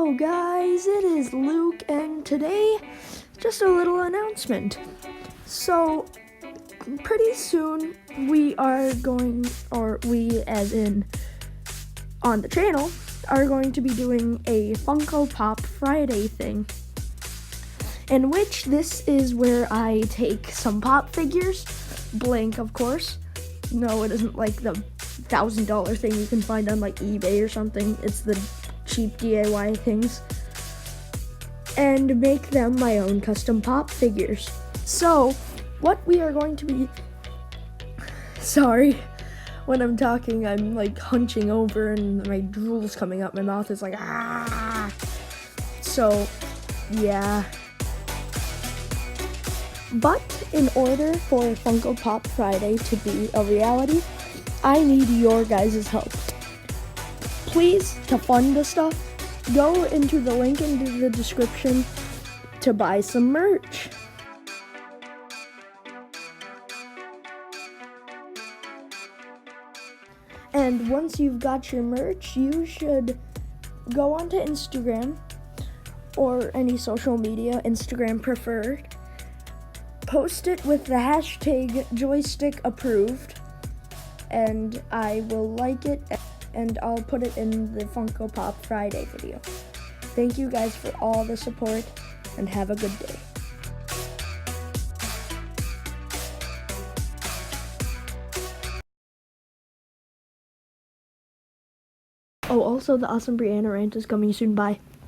Hello guys, it is Luke, and today, just a little announcement. So, pretty soon, we as in on the channel, are going to be doing a Funko Pop Friday thing, in which this is where I take some pop figures, blank of course. No, it isn't like the $1,000 thing you can find on like eBay or something. It's the cheap DIY things, and make them my own custom pop figures. So what we are going to be, sorry, when I'm talking I'm like hunching over and my drool's coming out my mouth. Is like ah. So yeah, but in order for Funko Pop Friday to be a reality, I need your guys' help. Please, to fund the stuff, go into the link in the description to buy some merch. And once you've got your merch, you should go onto Instagram or any social media, Instagram preferred. Post it with the hashtag Joystick approved, and I will like it, and I'll put it in the Funko Pop Friday video. Thank you guys for all the support, and have a good day. Oh, also the awesome Brianna rant is coming soon. Bye.